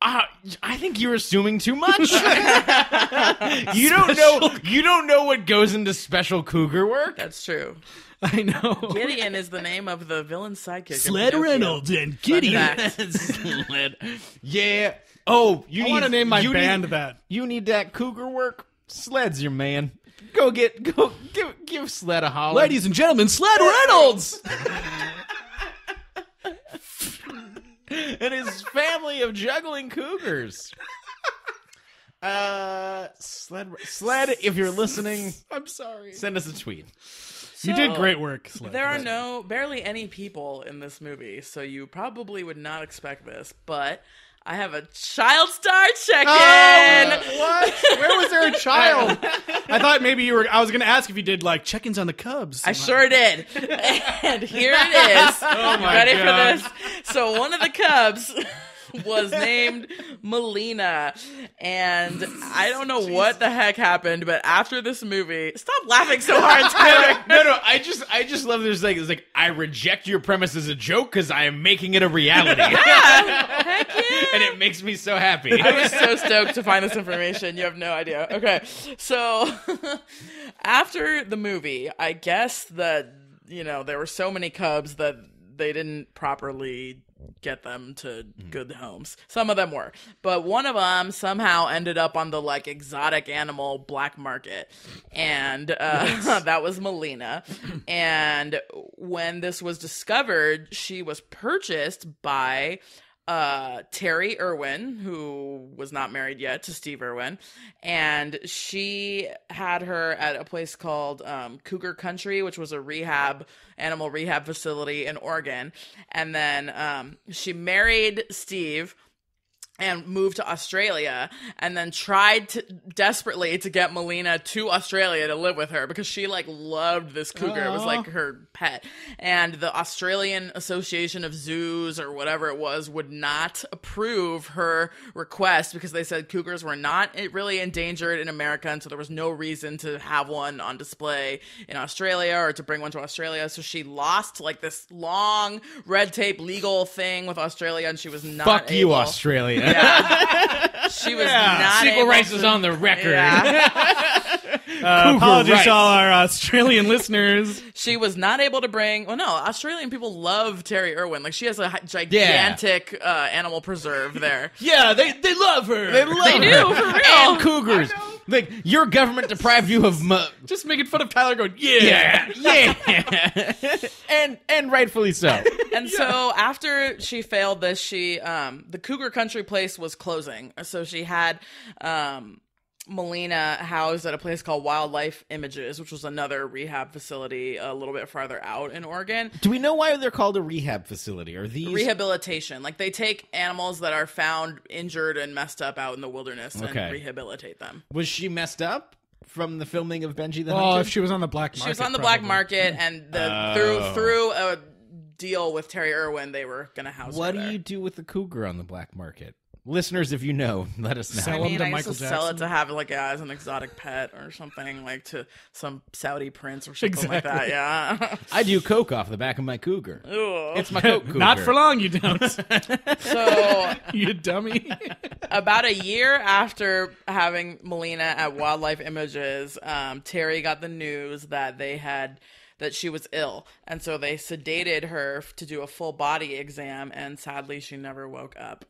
I think you're assuming too much. You don't know what goes into special cougar work. That's true. I know. Gideon is the name of the villain's sidekick. Sled Reynolds and Gideon. Sled. Yeah. Oh, I want to name my band that. You need that cougar work? Sled's your man. Give Sled a holler. Ladies and gentlemen, Sled Reynolds! And his family of juggling cougars. Sled, if you're listening, I'm sorry. send us a tweet. You did great work, Sled. There are barely any people in this movie, so you probably would not expect this, but I have a child star check-in. Oh, what? Where was there a child? I thought maybe I was going to ask if you did like check-ins on the Cubs. I sure did. And here it is. Oh my Ready God. for this? So one of the Cubs was named Melina, and I don't know what the heck happened, but after this movie, stop laughing so hard, Tyler. No, I just love this thing. It's like, I reject your premise as a joke because I am making it a reality. Heck yeah. And it makes me so happy. I was so stoked to find this information. You have no idea. Okay, so after the movie, I guess that, there were so many Cubs that they didn't properly get them to good homes. Some of them were, but one of them somehow ended up on the like exotic animal black market, and that was Melina. And when this was discovered, she was purchased by Terry Irwin, who was not married yet to Steve Irwin, and she had her at a place called Cougar Country, which was a animal rehab facility in Oregon. And then she married Steve and moved to Australia, and then tried desperately to get Melina to Australia to live with her because she loved this cougar. It was like her pet. And the Australian Association of Zoos or whatever it was would not approve her request because they said cougars were not really endangered in America, and so there was no reason to have one on display in Australia or to bring one to Australia. So she lost this long red tape legal thing with Australia, and she was not Fuck able. you, Australia. Yeah. She was not Sequel able rights to- is on the record. Yeah. Apologies rights. to all our Australian listeners. She was not able to bring. Well, no, Australian people love Terry Irwin. She has a gigantic animal preserve there. Yeah, they love her. They do, for real. And cougars. Your government deprived you of Just making fun of Tyler going, yeah. and rightfully so. And so after she failed this, the Cougar Country place was closing. So she had Melina housed at a place called Wildlife Images, which was another rehab facility a little bit farther out in Oregon. Do we know why they're called a rehab facility? Are these Rehabilitation. They take animals that are found injured and messed up out in the wilderness Okay. and rehabilitate them. Was she messed up from the filming of Benji the Oh, Hunted? if she was on the black market. She was on the black probably. market, and through a deal with Terry Irwin, they were going to house What her do there. you do with the cougar on the black market? Listeners, if you know, let us know. Sell I him mean, to I used Michael to sell it Jackson. to have as an exotic pet or something, to some Saudi prince or something like that. Exactly. Yeah. I do coke off the back of my cougar. Ugh. It's my coke cougar. Not for long, you don't. So You dummy. about a year after having Melina at Wildlife Images, Terry got the news that that she was ill, and so they sedated her to do a full body exam, and sadly she never woke up.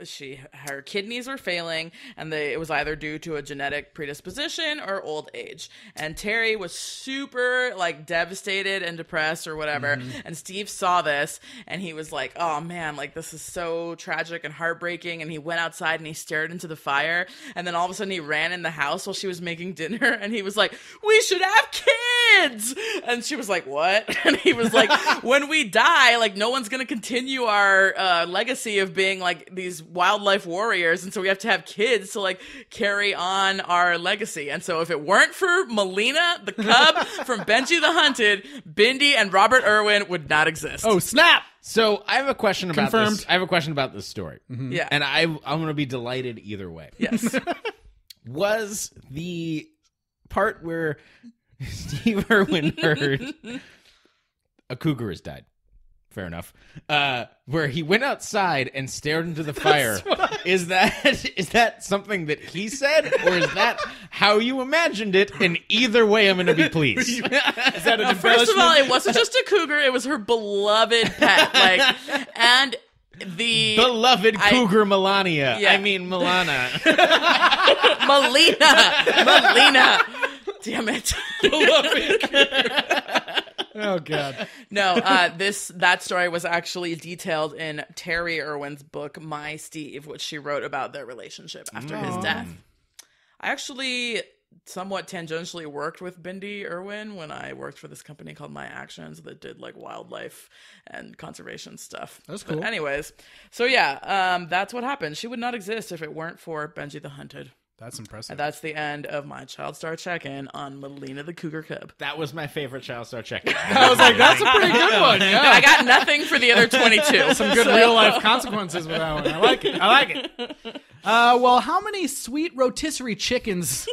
Her kidneys were failing, and it was either due to a genetic predisposition or old age. And Terry was super devastated and depressed or whatever. And Steve saw this, and he was like, oh man, this is so tragic and heartbreaking. And he went outside and he stared into the fire, and then all of a sudden he ran in the house while she was making dinner, and he was like, we should have kids. And she was like, what? And he was like, when we die, no one's gonna continue our legacy of being these wildlife warriors, and so we have to have kids to carry on our legacy. And so if it weren't for Melina the cub from Benji the Hunted, Bindi and Robert Irwin would not exist. Oh, snap. So I have a question about Confirmed. this. I have a question about this story. Yeah. And I'm going to be delighted either way. Yes. Was the part where Steve Irwin heard a cougar has died. Fair enough. Where he went outside and stared into the fire. Is that something that he said, or is that how you imagined it? And either way, I'm going to be pleased. Is that an First of all, embellishment? it wasn't just a cougar; it was her beloved pet. And the Beloved cougar Melania. Yeah. I mean Milana. Melina. Damn it. Oh, God. No, that story was actually detailed in Terry Irwin's book, My Steve, which she wrote about their relationship after his death. I actually somewhat tangentially worked with Bindi Irwin when I worked for this company called My Actions that did wildlife and conservation stuff. That's cool. But anyways, so yeah, that's what happened. She would not exist if it weren't for Benji the Hunted. That's impressive. And that's the end of my Child Star check-in on Melina the Cougar Cub. That was my favorite Child Star check-in. I was like, that's a pretty good one. Yeah. I got nothing for the other 22. Some good real life consequences with that one. I like it. Well, how many sweet rotisserie chickens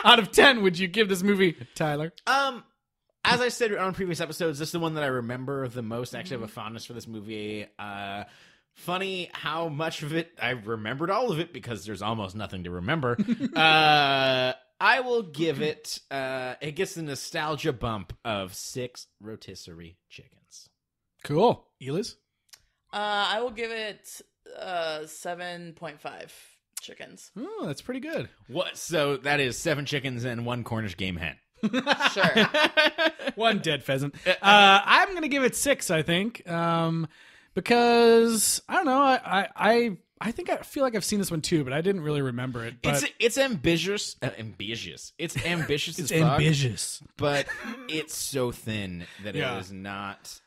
out of 10 would you give this movie, Tyler? As I said on previous episodes, this is the one that I remember the most. I actually have a fondness for this movie. Funny how much of it I remembered all of it because there's almost nothing to remember. I will give it. It gets the nostalgia bump of 6 rotisserie chickens. Cool. Eliz? I will give it 7.5 chickens. Oh, that's pretty good. What? So that is 7 chickens and 1 Cornish game hen. Sure. One dead pheasant. I'm going to give it 6, I think. because I don't know. I think I feel like I've seen this one too, but I didn't really remember it. But It's ambitious. Ambitious. It's ambitious as it's fuck. ambitious. But it's so thin that Yeah. it is not.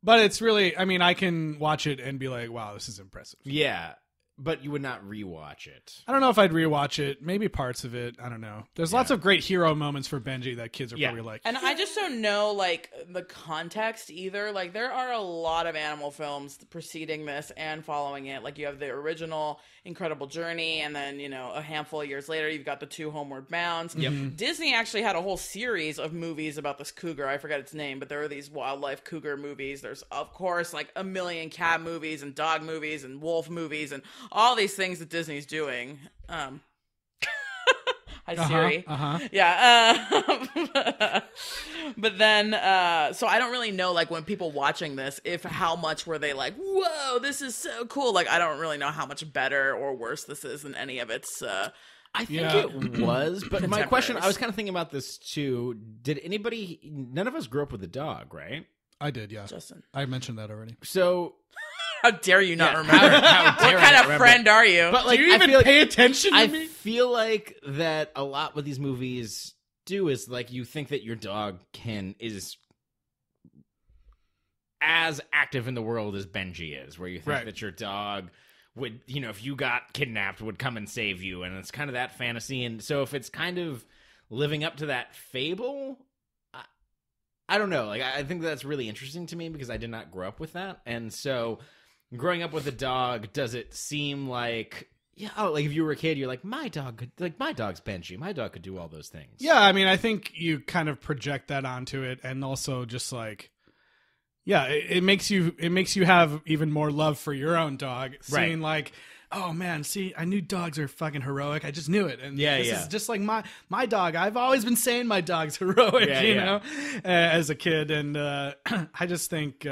But it's really, I mean, I can watch it and be like, wow, this is impressive. Yeah, but you would not rewatch it. I don't know if I'd rewatch it. Maybe parts of it. I don't know. There's lots of great hero moments for Benji that kids are probably like. And I just don't know, like, the context either. Like, there are a lot of animal films preceding this and following it. Like, you have the original Incredible Journey, and then, you know, a handful of years later, you've got the 2 Homeward Bounds. Yep. Disney actually had a whole series of movies about this cougar. I forget its name, but there are these wildlife cougar movies. There's, of course, like a million cat movies and dog movies and wolf movies and all these things that Disney's doing. Hi, Siri. Yeah. But then, so I don't really know, like, when people watching this, if how much were they like, whoa, this is so cool. Like, I don't really know how much better or worse this is than any of its, I think it was, but my question, I was Contemporaries. kind of thinking about this too. Did anybody, none of us grew up with a dog, right? I did, yeah. Justin. I mentioned that already. So, How dare you not Yeah, remember? how dare What I kind not of remember? friend are you? but like, Do you I even feel like, pay attention to I me? feel like that a lot what these movies do is like you think that your dog is as active in the world as Benji is, where you think Right. that your dog would, you know, if you got kidnapped, would come and save you, and it's kind of that fantasy. And so if it's kind of living up to that fable, I don't know. Like, I think that's really interesting to me because I did not grow up with that. And so growing up with a dog, does it seem like, yeah, oh, like if you were a kid, you're like, my dog's Benji. My dog could do all those things. Yeah, I mean, I think you kind of project that onto it, and also just like, yeah, it makes you have even more love for your own dog, Right. seeing like, oh man, see, I knew dogs are fucking heroic. I just knew it, and Yeah, this yeah. is just like my dog. I've always been saying my dog's heroic, Yeah, you yeah. know, as a kid, and I just think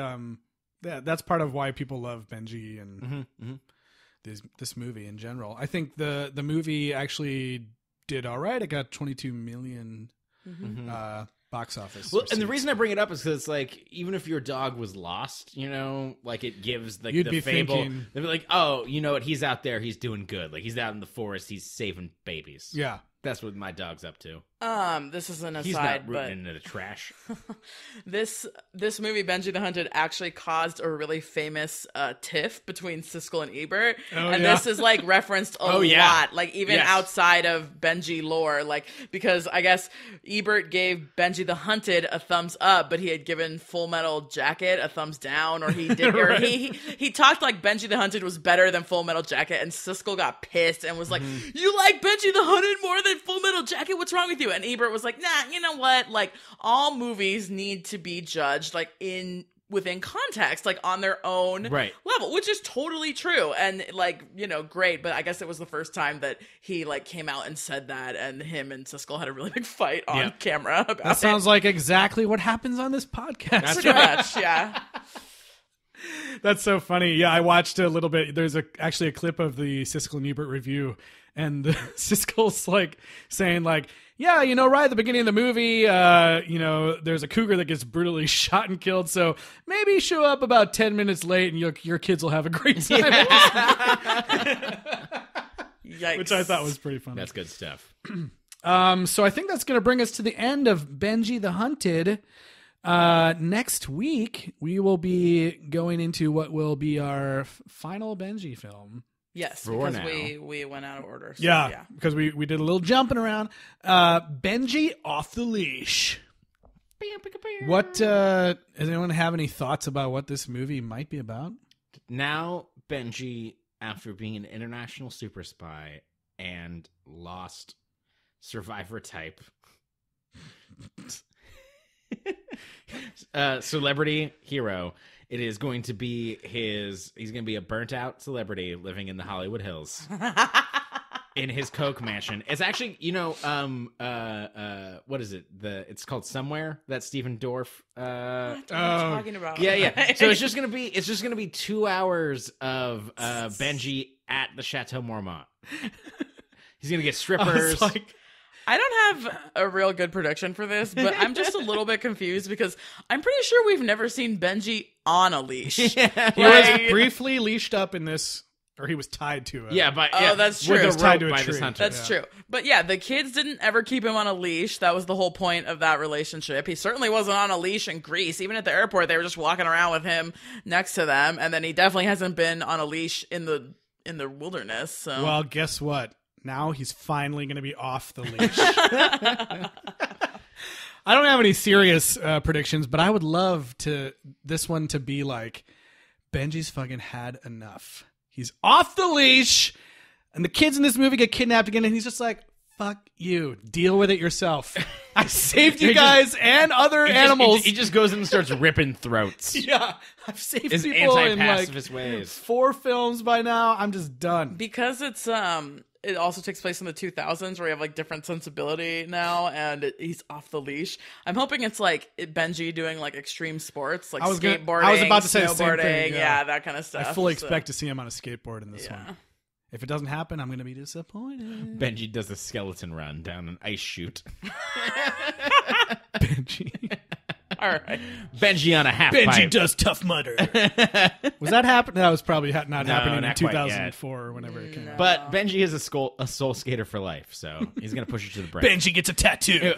that's part of why people love Benji and this movie in general. I think the movie actually did all right. It got 22 million box office. Well, and the receipts. reason I bring it up is because, like, even if your dog was lost, you know, like, it gives like You'd the be fable. thinking- They'd be like, oh, you know what? He's out there. He's doing good. Like, he's out in the forest. He's saving babies. yeah. That's what my dog's up to. This is an He's aside, not but rooting into the trash. this movie, Benji the Hunted, actually caused a really famous tiff between Siskel and Ebert, and yeah. this is like referenced a Oh, yeah. lot, like even Yes. outside of Benji lore, like because I guess Ebert gave Benji the Hunted a thumbs up, but he had given Full Metal Jacket a thumbs down, or he did, or he talked like Benji the Hunted was better than Full Metal Jacket, and Siskel got pissed and was like, "You like Benji the Hunted more than Full Metal Jacket? What's wrong with you?" And Ebert was like, "Nah, you know what? Like, all movies need to be judged like within context, like on their own Right. level," which is totally true. And like, you know, great. But I guess it was the first time that he like came out and said that, and him and Siskel had a really big fight on Yeah. camera about That sounds like exactly what happens on this podcast. That's pretty much, yeah. That's so funny. Yeah, I watched a little bit. There's actually a clip of the Siskel and Ebert review, and Siskel's like saying like, yeah, you know, right at the beginning of the movie, you know, there's a cougar that gets brutally shot and killed. So maybe show up about 10 minutes late, and your kids will have a great time. Yikes. Which I thought was pretty funny. That's good stuff. So I think that's going to bring us to the end of Benji the Hunted. Next week, we will be going into what will be our final Benji film. Yes, For because now. we went out of order. So, Yeah, because we did a little jumping around. Benji off the leash. What does anyone have any thoughts about what this movie might be about? Now, Benji, after being an international super spy and lost survivor type, celebrity hero, it is going to be he's going to be a burnt out celebrity living in the Hollywood Hills in his Coke mansion. It's actually, you know, what is it? It's called Somewhere, that Stephen Dorff. What are you talking about? Yeah. So it's just gonna be 2 hours of Benji at the Chateau Marmont. He's gonna get I strippers. was like, I don't have a real good prediction for this, but I'm just a little bit confused because I'm pretty sure we've never seen Benji on a leash. He was briefly leashed up in this, or he was tied to it. That's true. With a He was tied to rope a by tree. this hunter. That's true. But yeah, the kids didn't ever keep him on a leash. That was the whole point of that relationship. He certainly wasn't on a leash in Greece. Even at the airport, they were just walking around with him next to them. And then he definitely hasn't been on a leash in the wilderness. So. Well, guess what? Now he's finally going to be off the leash. I don't have any serious predictions, but I would love this one to be like, Benji's fucking had enough. He's off the leash, and the kids in this movie get kidnapped again, and he's just like, fuck you. Deal with it yourself. I saved you guys and other animals. He just goes in and starts ripping throats. Yeah. I've saved His people in like anti-pacifist ways. 4 films by now. I'm just done. Because it's it also takes place in the 2000s where you have like different sensibility now, and he's off the leash. I'm hoping it's like Benji doing like extreme sports, like skateboarding. I was about to say the snowboarding, same thing, yeah, that kind of stuff. I fully expect to see him on a skateboard in this one. If it doesn't happen, I'm going to be disappointed. Benji does a skeleton run down an ice chute. Benji. All right. Benji on a half Benji pipe. does Tough Mudder. Was that happening? That was probably not happening in not quite yet. 2004 or whenever it came out. But Benji is a soul skater for life, so he's going to push you to the brink. Benji gets a tattoo.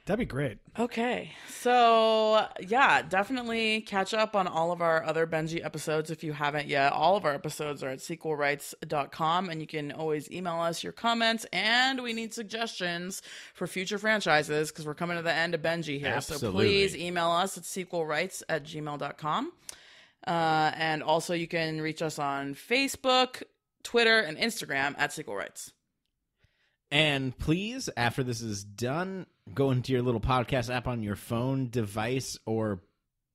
That'd be great. Okay. So, yeah, definitely catch up on all of our other Benji episodes if you haven't yet. All of our episodes are at sequelrights.com, and you can always email us your comments, and we need suggestions for future franchises because we're coming to the end of Benji here. Absolutely. So please email us at sequelrights@gmail.com. And also you can reach us on Facebook, Twitter, and Instagram at sequelrights. And please, after this is done, go into your little podcast app on your phone, device, or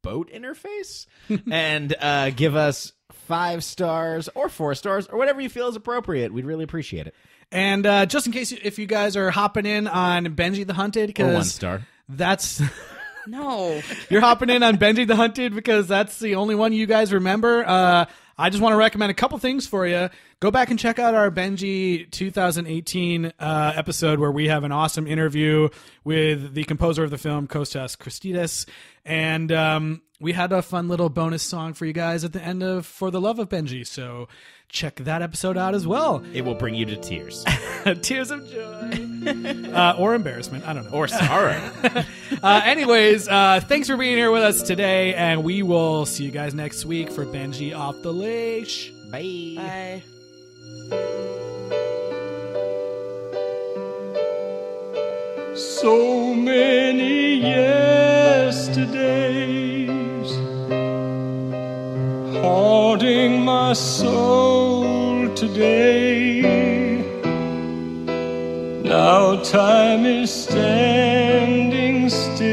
boat interface and give us 5 stars or 4 stars or whatever you feel is appropriate. We'd really appreciate it. And just in case if you guys are hopping in on Benji the Hunted, Or 1 star. That's... No. You're hopping in on Benji the Hunted because that's the only one you guys remember. I just want to recommend a couple things for you. Go back and check out our Benji 2018 episode where we have an awesome interview with the composer of the film, Kostas Christidis. And we had a fun little bonus song for you guys at the end of For the Love of Benji. So check that episode out as well. It will bring you to tears. Tears of joy. Or embarrassment. I don't know. Or sorrow. Anyways, thanks for being here with us today, and we will see you guys next week for Benji Off the Leash. Bye. Bye. So many yesterdays haunting my soul today. Now time is standing still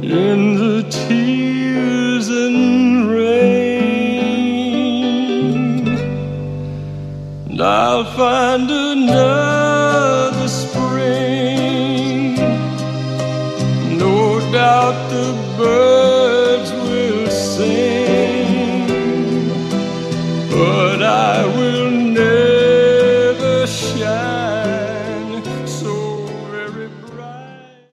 in the tears and rain, and I'll find another spring. No doubt the birds will sing, but I will